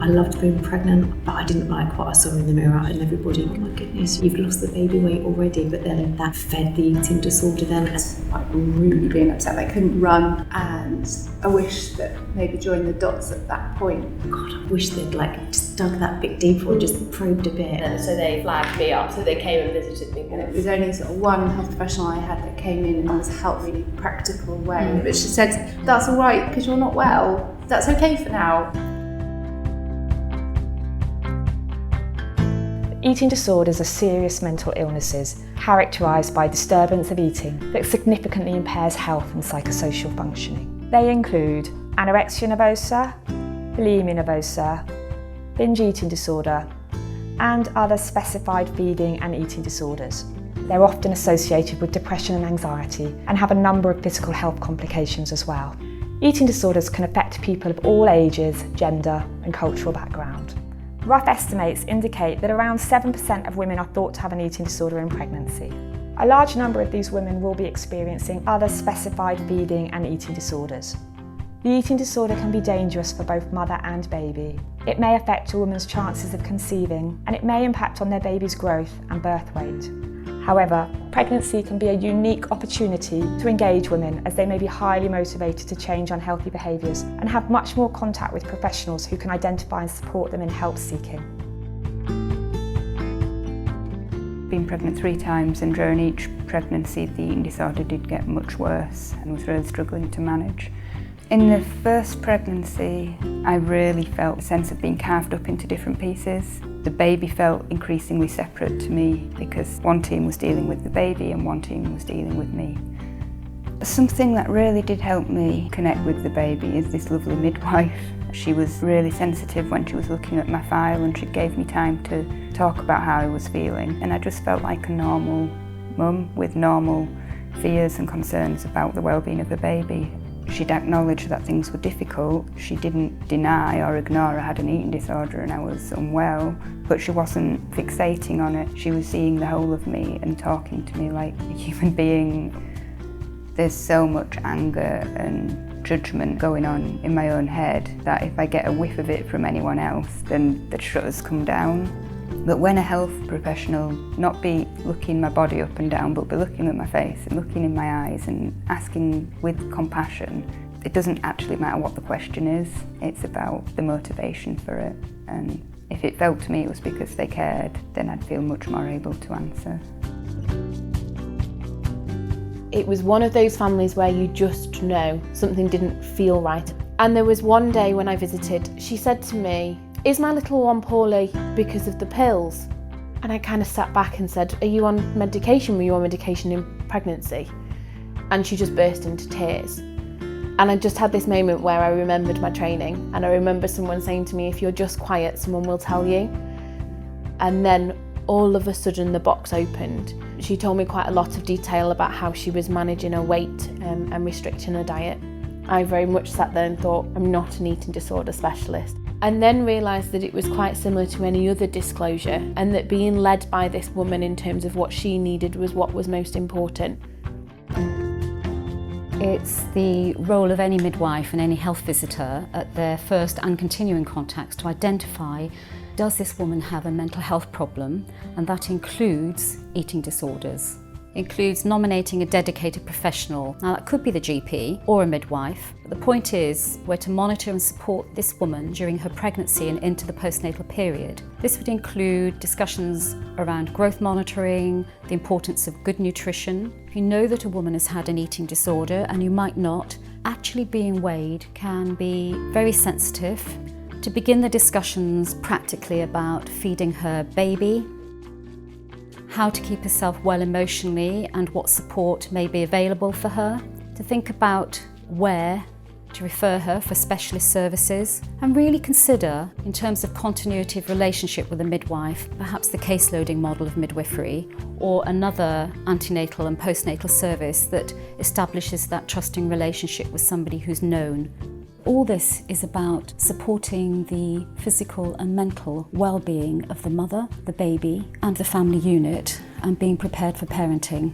I loved being pregnant, but I didn't like what I saw in the mirror, and everybody, oh my goodness, you've lost the baby weight already, but then that fed the eating disorder then. Like really being upset, I couldn't run, and I wish that maybe joined the dots at that point. God, I wish they'd just dug that bit deeper or just probed a bit. And so they flagged me up, so they came and visited me. And it was only sort of one health professional I had that came in and was helped really practical way. But she said, that's all right because you're not well, that's okay for now. Eating disorders are serious mental illnesses characterised by disturbance of eating that significantly impairs health and psychosocial functioning. They include anorexia nervosa, bulimia nervosa, binge eating disorder, and other specified feeding and eating disorders. They're often associated with depression and anxiety and have a number of physical health complications as well. Eating disorders can affect people of all ages, gender, and cultural background. Rough estimates indicate that around 7% of women are thought to have an eating disorder in pregnancy. A large number of these women will be experiencing other specified feeding and eating disorders. The eating disorder can be dangerous for both mother and baby. It may affect a woman's chances of conceiving, and it may impact on their baby's growth and birth weight. However, pregnancy can be a unique opportunity to engage women, as they may be highly motivated to change unhealthy behaviours and have much more contact with professionals who can identify and support them in help seeking. Been pregnant 3 times, and during each pregnancy the eating disorder did get much worse and was really struggling to manage. In the first pregnancy, I really felt a sense of being carved up into different pieces. The baby felt increasingly separate to me because one team was dealing with the baby and one team was dealing with me. Something that really did help me connect with the baby is this lovely midwife. She was really sensitive when she was looking at my file, and she gave me time to talk about how I was feeling, and I just felt like a normal mum with normal fears and concerns about the well-being of the baby. She'd acknowledged that things were difficult. She didn't deny or ignore I had an eating disorder and I was unwell, but she wasn't fixating on it. She was seeing the whole of me and talking to me like a human being. There's so much anger and judgment going on in my own head that if I get a whiff of it from anyone else, then the shutters come down. But when a health professional, not be looking my body up and down, but be looking at my face and looking in my eyes and asking with compassion, it doesn't actually matter what the question is, it's about the motivation for it. And if it felt to me it was because they cared, then I'd feel much more able to answer. It was one of those families where you just know something didn't feel right. And there was one day when I visited, she said to me, "Is my little one poorly because of the pills?" And I kind of sat back and said, "Are you on medication? Were you on medication in pregnancy?" And she just burst into tears. And I just had this moment where I remembered my training, and I remember someone saying to me, "If you're just quiet, someone will tell you." And then all of a sudden the box opened. She told me quite a lot of detail about how she was managing her weight and restricting her diet. I very much sat there and thought, I'm not an eating disorder specialist. And then realised that it was quite similar to any other disclosure, and that being led by this woman in terms of what she needed was what was most important. It's the role of any midwife and any health visitor at their first and continuing contacts to identify, does this woman have a mental health problem? And that includes eating disorders. Includes nominating a dedicated professional. Now that could be the GP or a midwife. But the point is, we're to monitor and support this woman during her pregnancy and into the postnatal period. This would include discussions around growth monitoring, the importance of good nutrition. If you know that a woman has had an eating disorder and you might not, actually being weighed can be very sensitive. To begin the discussions practically about feeding her baby, how to keep herself well emotionally and what support may be available for her, to think about where to refer her for specialist services, and really consider, in terms of continuity of relationship with a midwife, perhaps the case loading model of midwifery or another antenatal and postnatal service that establishes that trusting relationship with somebody who's known. All this is about supporting the physical and mental well-being of the mother, the baby and the family unit, and being prepared for parenting.